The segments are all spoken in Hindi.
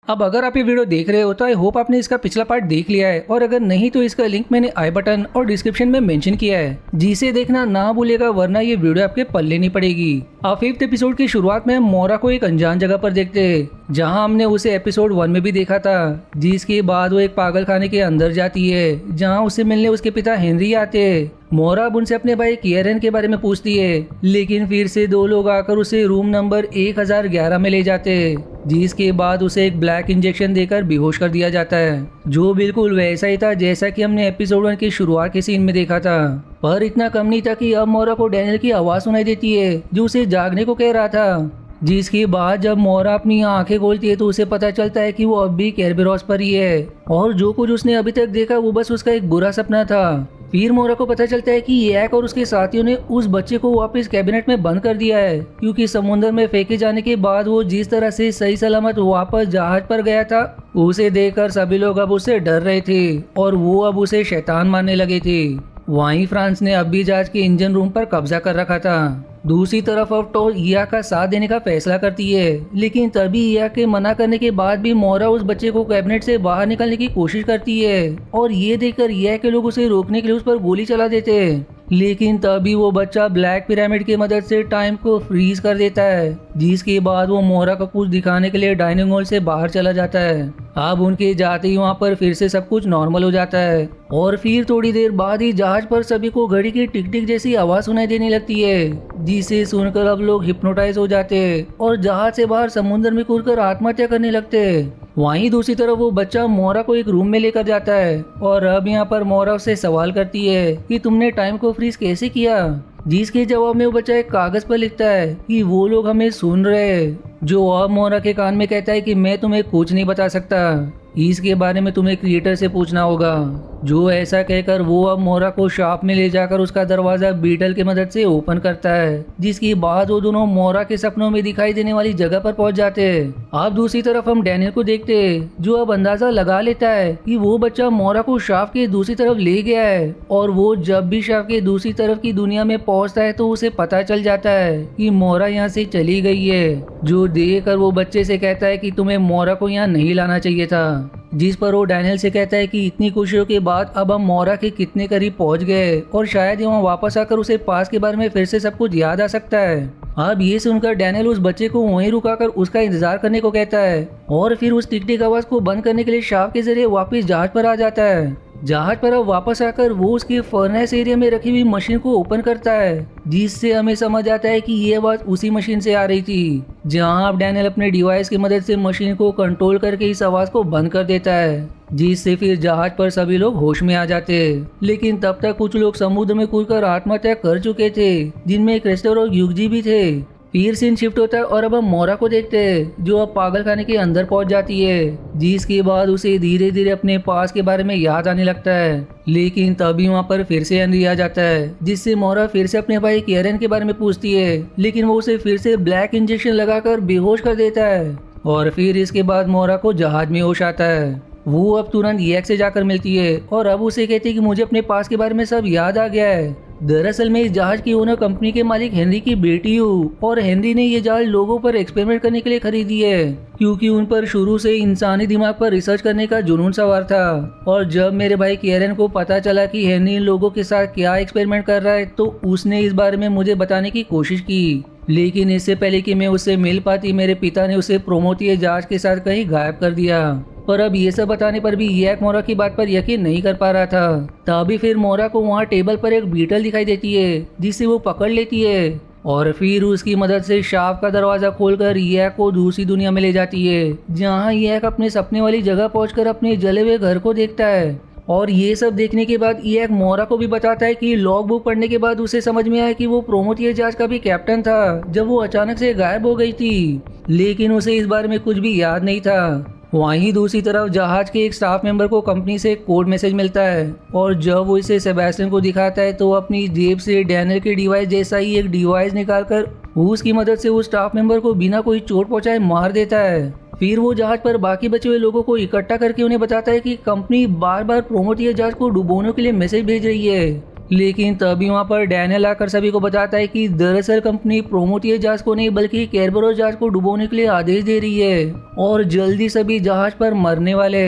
अब अगर आप ये वीडियो देख रहे हो तो आई होप आपने इसका पिछला पार्ट देख लिया है, और अगर नहीं तो इसका लिंक मैंने आई बटन और डिस्क्रिप्शन में मेंशन किया है, जिसे देखना ना भूलेगा, वरना ये वीडियो आपके पल्ले नहीं पड़ेगी। अब 5th एपिसोड की शुरुआत में हम मोरा को एक अनजान जगह पर देखते हैं, जहां हमने उसे एपिसोड 1 में भी देखा था। जिसके बाद वो एक पागल खाने के अंदर जाती है, जहां उसे मिलने उसके पिता हेनरी आते हैं। मोरा अब उनसे अपने भाई कियरन के बारे में पूछती है, लेकिन फिर से दो लोग आकर उसे रूम नंबर 1011 में ले जाते हैं, जिसके बाद उसे एक ब्लैक इंजेक्शन देकर बेहोश कर दिया जाता है, जो बिल्कुल वैसा ही था जैसा कि हमने एपिसोड 1 की शुरुआत के सीन में देखा था। पर इतना कम नहीं था कि अब मोरा को डैनियल की आवाज सुनाई देती है, जो उसे जागने को कह रहा था। जिसके बाद जब मोरा अपनी आंखें खोलती है तो उसे पता चलता है कि वो अब भी केरबेरोस पर ही है, और जो कुछ उसने अभी तक देखा वो बस उसका एक बुरा सपना था। फिर मोरा को पता चलता है कि यैक और उसके साथियों ने उस बच्चे को वापस कैबिनेट में बंद कर दिया है, क्योंकि समुद्र में फेंके जाने के बाद वो जिस तरह से सही सलामत वापस जहाज पर गया था, उसे देखकर सभी लोग अब उससे डर रहे थे और वो अब उसे शैतान मानने लगे थे। वहीं फ्रांस ने अब भी जहाज के इंजन रूम पर कब्जा कर रखा था। दूसरी तरफ अब टॉर इया का साथ देने का फैसला करती है, लेकिन तभी इया के मना करने के बाद भी मोरा उस बच्चे को कैबिनेट से बाहर निकालने की कोशिश करती है, और ये देखकर इया के लोग उसे रोकने के लिए उस पर गोली चला देते हैं। लेकिन तभी वो बच्चा ब्लैक पिरामिड की मदद से टाइम को फ्रीज कर देता है, जिसके बाद वो मोरा को कुछ दिखाने के लिए डाइनिंग हॉल से बाहर चला जाता है। अब उनके जाते ही वहाँ पर फिर से सब कुछ नॉर्मल हो जाता है, और फिर थोड़ी देर बाद ही जहाज पर सभी को घड़ी की टिक टिक जैसी आवाज सुनाई देने लगती है, जिसे सुनकर अब लोग हिप्नोटाइज हो जाते हैं और जहाज से बाहर समुद्र में कूदकर आत्महत्या करने लगते हैं। वहीं दूसरी तरफ वो बच्चा मोरा को एक रूम में लेकर जाता है, और अब यहाँ पर मोरा उससे सवाल करती है कि तुमने टाइम को फ्रीज कैसे किया, जिसके जवाब में वो बच्चा एक कागज पर लिखता है कि वो लोग हमें सुन रहे हैं, जो अब मोरा के कान में कहता है कि मैं तुम्हें कुछ नहीं बता सकता, इसके बारे में तुम्हें क्रिएटर से पूछना होगा। जो ऐसा कहकर वो अब मोरा को शॉप में ले जाकर उसका दरवाजा बीटल की मदद से ओपन करता है, जिसके बाद वो दोनों मोरा के सपनों में दिखाई देने वाली जगह पर पहुंच जाते हैं। अब दूसरी तरफ हम डैनियल को देखते हैं, जो अब अंदाजा लगा लेता है कि वो बच्चा मोरा को शॉप के दूसरी तरफ ले गया है, और वो जब भी शॉप के दूसरी तरफ की दुनिया में पहुंचता है तो उसे पता चल जाता है कि मोरा यहाँ से चली गई है। जो देखकर वो बच्चे से कहता है कि तुम्हें मोरा को यहाँ नहीं लाना चाहिए था, जिस पर वो डैनियल से कहता है कि इतनी खुशियों के बाद अब हम मोरा के कितने करीब पहुंच गए, और शायद वहाँ वापस आकर उसे पास के बारे में फिर से सब कुछ याद आ सकता है। अब ये सुनकर डैनियल उस बच्चे को वहीं रुकाकर उसका इंतजार करने को कहता है, और फिर उस टिक टिक आवाज को बंद करने के लिए शाफ्ट के जरिए वापस जहाज पर आ जाता है। जहाज पर अब वापस आकर वो उसके फर्नेस एरिया में रखी हुई मशीन को ओपन करता है, जिससे हमें समझ आता है कि ये आवाज उसी मशीन से आ रही थी। जहां अब डैनियल अपने डिवाइस की मदद से मशीन को कंट्रोल करके इस आवाज को बंद कर देता है, जिससे फिर जहाज पर सभी लोग होश में आ जाते। लेकिन तब तक कुछ लोग समुद्र में कूदकर आत्महत्या कर चुके थे, जिनमें क्रिस्टोफर और युगजी भी थे। फिर सीन शिफ्ट होता है और अब हम मोरा को देखते हैं, जो अब पागल खाने के अंदर पहुंच जाती है, जिसके बाद उसे धीरे धीरे अपने पास के बारे में याद आने लगता है। लेकिन तभी वहाँ पर फिर से हेनरी आ जाता है, जिससे मोरा फिर से अपने भाई कियरन के बारे में पूछती है, लेकिन वो उसे फिर से ब्लैक इंजेक्शन लगाकर बेहोश कर देता है। और फिर इसके बाद मोरा को जहाज में होश आता है। वो अब तुरंत यैक से जाकर मिलती है, और अब उसे कहती है कि मुझे अपने पास के बारे में सब याद आ गया है। दरअसल मैं इस जहाज की ओनर कंपनी के मालिक हेनरी की बेटी हूँ, और हेनरी ने ये जहाज लोगों पर एक्सपेरिमेंट करने के लिए खरीदी है, क्योंकि उन पर शुरू से इंसानी दिमाग पर रिसर्च करने का जुनून सवार था। और जब मेरे भाई कियरन को पता चला कि हेनरी लोगों के साथ क्या एक्सपेरिमेंट कर रहा है, तो उसने इस बारे में मुझे बताने की कोशिश की, लेकिन इससे पहले कि मैं उससे मिल पाती, मेरे पिता ने उसे प्रोमोथियस जहाज के साथ कहीं गायब कर दिया। पर अब ये सब बताने पर भी यैक मोरा की बात पर यकीन नहीं कर पा रहा था। तभी फिर मोरा को वहाँ टेबल पर एक बीटल दिखाई देती है, जिसे वो पकड़ लेती है, और फिर उसकी मदद से शाफ्ट का दरवाजा खोलकर यैक को दूसरी दुनिया में ले जाती है, जहाँ यैक अपने सपने वाली जगह पहुंचकर अपने जले हुए घर को देखता है। और ये सब देखने के बाद यैक मोरा को भी बताता है कि लॉग बुक पढ़ने के बाद उसे समझ में आया कि वो प्रोमोथियस जहाज का भी कैप्टन था, जब वो अचानक से गायब हो गई थी, लेकिन उसे इस बारे में कुछ भी याद नहीं था। वहीं दूसरी तरफ जहाज के एक स्टाफ मेंबर को कंपनी से एक कोड मैसेज मिलता है, और जब वो इसे सेबेस्टियन को दिखाता है तो अपनी जेब से डैनियल के डिवाइस जैसा ही एक डिवाइस निकालकर उसकी मदद से वो स्टाफ मेंबर को बिना कोई चोट पहुंचाए मार देता है। फिर वो जहाज पर बाकी बचे हुए लोगों को इकट्ठा करके उन्हें बताता है कि कंपनी बार बार प्रोमोथियस जहाज को डुबोने के लिए मैसेज भेज रही है, लेकिन तभी वहाँ पर डैनियल आकर सभी को बताता है कि दरअसल कंपनी प्रोमोटियर जहाज को नहीं बल्कि केरबरोस जहाज को डुबोने के लिए आदेश दे रही है और जल्दी सभी जहाज पर मरने वाले।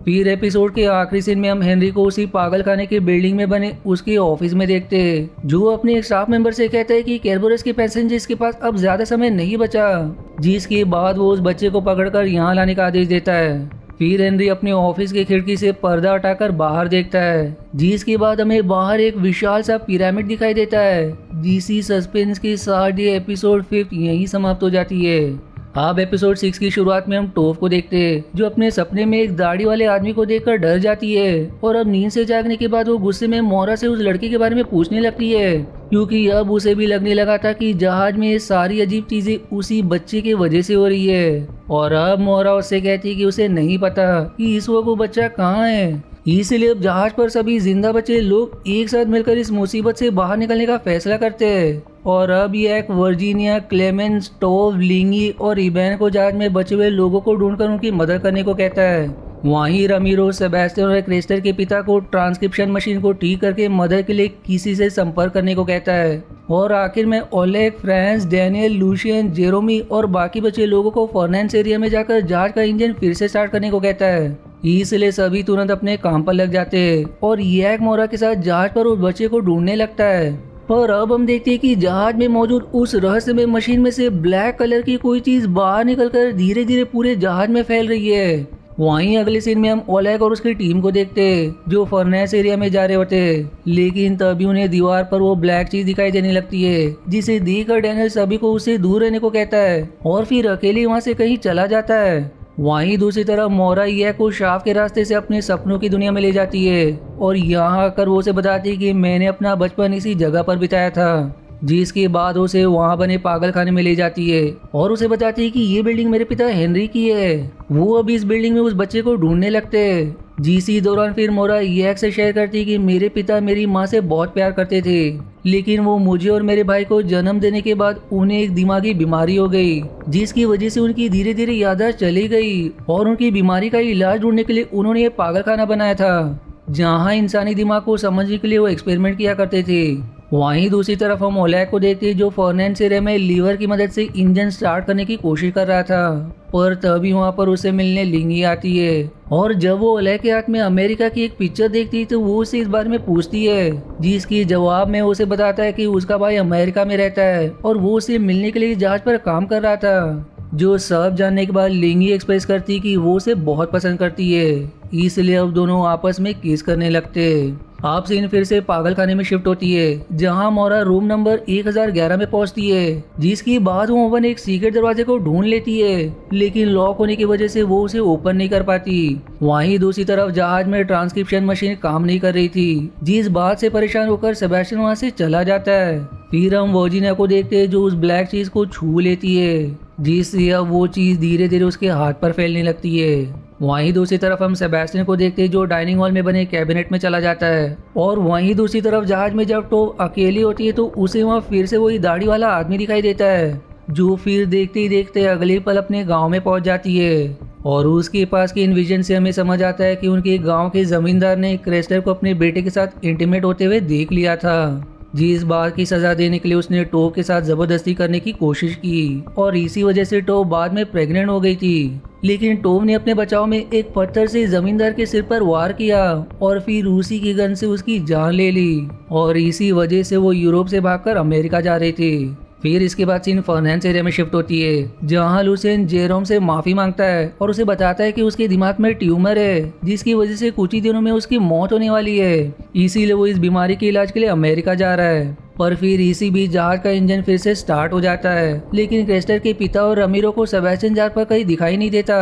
फिर एपिसोड के आखिरी सीन में हम हेनरी को उसी पागल खाने की बिल्डिंग में बने उसके ऑफिस में देखते हैं, जो अपने एक स्टाफ मेंबर से कहता है कि केरबरोस के पैसेंजर्स के पास अब ज्यादा समय नहीं बचा, जिसके बाद वो उस बच्चे को पकड़कर यहाँ लाने का आदेश देता है। फिर हेनरी अपने ऑफिस की खिड़की से पर्दा हटाकर बाहर देखता है, जिसके बाद हमें बाहर एक विशाल सा पिरामिड दिखाई देता है। जीसी सस्पेंस के साथ ये एपिसोड 5 यहीं समाप्त हो जाती है। अब एपिसोड 6 की शुरुआत में हम टोफ को देखते हैं, जो अपने सपने में एक दाढ़ी वाले आदमी को देखकर डर जाती है और अब नींद से जागने के बाद वो गुस्से में मोरा से उस लड़के के बारे में पूछने लगती है, क्योंकि अब उसे भी लगने लगा था कि जहाज में ये सारी अजीब चीजें उसी बच्चे की वजह से हो रही है। और अब मोरा उससे कहती है कि उसे नहीं पता कि इस वक्त वो बच्चा कहाँ है, इसलिए अब जहाज पर सभी जिंदा बचे लोग एक साथ मिलकर इस मुसीबत से बाहर निकलने का फैसला करते हैं। और अब ये एक वर्जीनिया, क्लेमेंस, टोव, लिंगी और इबैन को जहाज में बचे हुए लोगों को ढूंढकर उनकी मदद करने को कहता है। वहीं रमीरो, सेबेस्टियन और क्रेस्टर के पिता को ट्रांसक्रिप्शन मशीन को ठीक करके मदद के लिए किसी से संपर्क करने को कहता है। और आखिर में ओलेग, फ्रांस, डैनियल, लूशियन, जेरोमी और बाकी बचे लोगों को फॉर्नेंस एरिया में जाकर जहाज का इंजन फिर से स्टार्ट करने को कहता है। इसलिए सभी तुरंत अपने काम पर लग जाते हैं और यैक मोरा के साथ जहाज पर उस बच्चे को ढूंढने लगता है। पर अब हम देखते हैं कि जहाज में मौजूद उस रहस्यमय मशीन में से ब्लैक कलर की कोई चीज बाहर निकलकर धीरे धीरे पूरे जहाज में फैल रही है। वहीं अगले सीन में हम ओलेग और उसकी टीम को देखते हैं, जो फर्नेस एरिया में जा रहे होते हैं, लेकिन तभी उन्हें दीवार पर वो ब्लैक चीज दिखाई देने लगती है, जिसे देखकर डैनियल सभी को उससे दूर रहने को कहता है और फिर अकेले वहां से कहीं चला जाता है। वहीं दूसरी तरफ मोरा यैक को शाफ के रास्ते से अपने सपनों की दुनिया में ले जाती है और यहाँ आकर वो उसे बताती है कि मैंने अपना बचपन इसी जगह पर बिताया था, जिसके बाद उसे वहां बने पागल खाने में ले जाती है और उसे बताती है कि ये बिल्डिंग मेरे पिता हेनरी की है। वो अभी इस बिल्डिंग में उस बच्चे को ढूंढने लगते हैं। जीसी दौरान फिर मोरा यैक से शेयर करती है कि मेरे पिता मेरी माँ से बहुत प्यार करते थे, लेकिन वो मुझे और मेरे भाई को जन्म देने के बाद उन्हें एक दिमागी बीमारी हो गई, जिसकी वजह से उनकी धीरे धीरे याददाश्त चली गई और उनकी बीमारी का इलाज ढूंढने के लिए उन्होंने ये पागल खाना बनाया था, जहाँ इंसानी दिमाग को समझने के लिए वो एक्सपेरिमेंट किया करते थे। वहीं दूसरी तरफ हम ओलेग को देखते हैं, जो फॉर्नेंस एरिया में लीवर की मदद से इंजन स्टार्ट करने की कोशिश कर रहा था। पर तभी वहां पर उसे मिलने लिंगी आती है और जब वो ओलेग के हाथ में अमेरिका की एक पिक्चर देखती है तो वो उसे इस बारे में पूछती है, जिसकी जवाब में उसे बताता है कि उसका भाई अमेरिका में रहता है और वो उसे मिलने के लिए जहाज पर काम कर रहा था। जो सब जानने के बाद लिंगी एक्सप्रेस करती कि वो उसे बहुत पसंद करती है, इसलिए अब दोनों आपस में किस करने लगते। आप सीन फिर से पागल खाने में शिफ्ट होती है, जहां मोरा रूम नंबर 1011 में पहुंचती है, जिसके बाद वो ओवन एक सीक्रेट दरवाजे को ढूंढ लेती है, लेकिन लॉक होने की वजह से वो उसे ओपन नहीं कर पाती। वहीं दूसरी तरफ जहाज में ट्रांसक्रिप्शन मशीन काम नहीं कर रही थी, जिस बात से परेशान होकर सेबेस्टियन वहां से चला जाता है। फिर हम वर्जीनिया को देखते हैं, जो उस ब्लैक चीज को छू लेती है, जिससे अब वो चीज धीरे धीरे उसके हाथ पर फैलने लगती है। वहीं दूसरी तरफ हम सेबेस्टियन को देखते हैं, जो डाइनिंग हॉल में बने कैबिनेट में चला जाता है। और वहीं दूसरी तरफ जहाज में जब टोव अकेली होती है तो उसे वहाँ फिर से वही दाढ़ी वाला आदमी दिखाई देता है, जो फिर देखते ही देखते अगले पल अपने गांव में पहुंच जाती है। और उसके पास के इन विजन से हमें समझ आता है कि उनके गांव के जमींदार ने क्रेस्टर को अपने बेटे के साथ इंटीमेट होते हुए देख लिया था, जिस बात की सजा देने के लिए उसने टोव के साथ जबरदस्ती करने की कोशिश की और इसी वजह से टोव बाद में प्रेग्नेंट हो गई थी। लेकिन टोव ने अपने बचाव में एक पत्थर से जमींदार के सिर पर वार किया और फिर उसी की गन से उसकी जान ले ली और इसी वजह से वो यूरोप से भागकर अमेरिका जा रही थी। फिर इसके बाद सीन फर्नेंस एरिया में शिफ्ट होती है, जहां लूसियन जेरोम से माफी मांगता है और उसे बताता है कि उसके दिमाग में ट्यूमर है, जिसकी वजह से कुछ ही दिनों में उसकी मौत होने वाली है, इसीलिए वो इस बीमारी के इलाज के लिए अमेरिका जा रहा है। पर फिर इसी बीच जहाज का इंजन फिर से स्टार्ट हो जाता है, लेकिन क्रेस्टर के पिता और रमीरो को सेबेस्टियन जहाज पर कहीं दिखाई नहीं देता,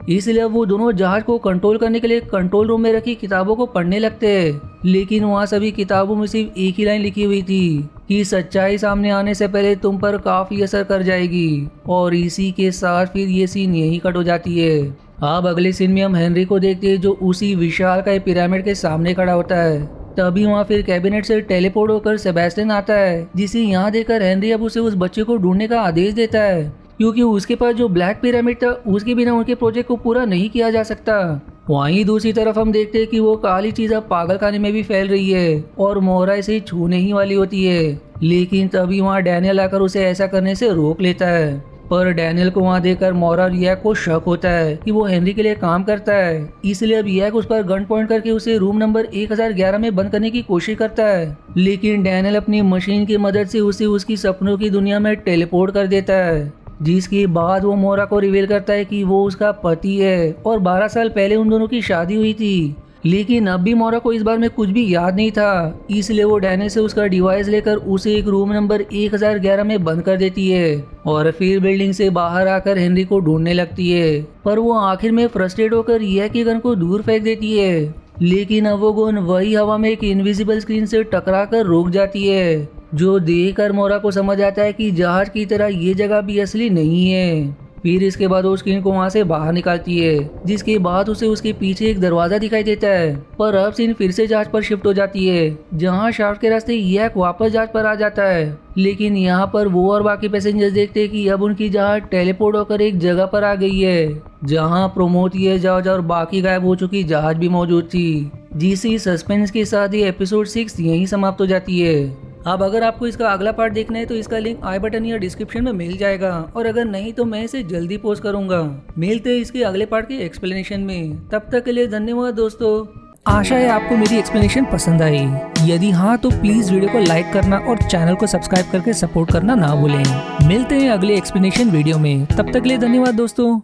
इसलिए वो दोनों जहाज को कंट्रोल करने के लिए कंट्रोल रूम में रखी किताबों को पढ़ने लगते हैं। लेकिन वहाँ सभी किताबों में सिर्फ एक ही लाइन लिखी हुई थी कि सच्चाई सामने आने से पहले तुम पर काफी असर कर जाएगी। और इसी के साथ फिर ये सीन यही कट हो जाती है। अब अगले सीन में हम हेनरी को देखते हैं, जो उसी विशाल का पिरामिड के सामने खड़ा होता है। तभी वहाँ फिर कैबिनेट से टेलीपोर्ट होकर सेबेस्टियन आता है, जिसे यहाँ देखकर हेनरी अब उसे उस बच्चे को ढूंढने का आदेश देता है, क्योंकि उसके पास जो ब्लैक पिरामिड था उसके बिना उनके प्रोजेक्ट को पूरा नहीं किया जा सकता। वहीं दूसरी तरफ हम देखते हैं कि वो काली चीज अब पागल खाने में भी फैल रही है और मोहरा इसे छूने ही वाली होती है, लेकिन तभी वहाँ डैनियल आकर उसे ऐसा करने से रोक लेता है। पर डैनियल को वहाँ देखकर मोहरा रिया को शक होता है कि वो हेनरी के लिए काम करता है, इसलिए अब रिया उस पर गन पॉइंट करके उसे रूम नंबर 1011 में बंद करने की कोशिश करता है। लेकिन डैनियल अपनी मशीन की मदद से उसे उसकी सपनों की दुनिया में टेलीपोर्ट कर देता है, जिसके बाद वो मोरा को रिवील करता है कि वो उसका पति है और 12 साल पहले उन दोनों की शादी हुई थी। लेकिन अब भी मोरा को इस बारे में कुछ भी याद नहीं था, इसलिए वो डैनियल से उसका डिवाइस लेकर उसे एक रूम नंबर 1011 में बंद कर देती है और फिर बिल्डिंग से बाहर आकर हेनरी को ढूंढने लगती है। पर वो आखिर में फ्रस्ट्रेट होकर रिया की गन को दूर फेंक देती है, लेकिन अब वो गन वही हवा में एक इनविजिबल स्क्रीन से टकरा कर रुक जाती है, जो देखकर मोरा को समझ आता है कि जहाज की तरह ये जगह भी असली नहीं है। फिर इसके बाद वो स्क्रीन को वहां से बाहर निकालती है, जिसके बाद उसे उसके पीछे एक दरवाजा दिखाई देता है। पर अब सीन फिर से जहाज पर शिफ्ट हो जाती है, जहां शाफ्ट के रास्ते यैक वापस जहाज पर आ जाता है। लेकिन यहाँ पर वो और बाकी पैसेंजर्स देखते हैं कि अब उनकी जहाज टेलीपोर्ट होकर एक जगह पर आ गई है, जहाँ प्रोमोथियस जहाज और बाकी गायब हो चुकी जहाज भी मौजूद थी। जिसी सस्पेंस के साथ ये एपिसोड 6 यहीं समाप्त हो जाती है। अब अगर आपको इसका अगला पार्ट देखना है तो इसका लिंक आई बटन या डिस्क्रिप्शन में मिल जाएगा, और अगर नहीं तो मैं इसे जल्दी पोस्ट करूंगा। मिलते हैं इसके अगले पार्ट के एक्सप्लेनेशन में, तब तक के लिए धन्यवाद दोस्तों। आशा है आपको मेरी एक्सप्लेनेशन पसंद आई। यदि हाँ तो प्लीज वीडियो को लाइक करना और चैनल को सब्सक्राइब करके सपोर्ट करना ना भूलें। मिलते हैं अगले एक्सप्लेनेशन वीडियो में, तब तक के लिए धन्यवाद दोस्तों।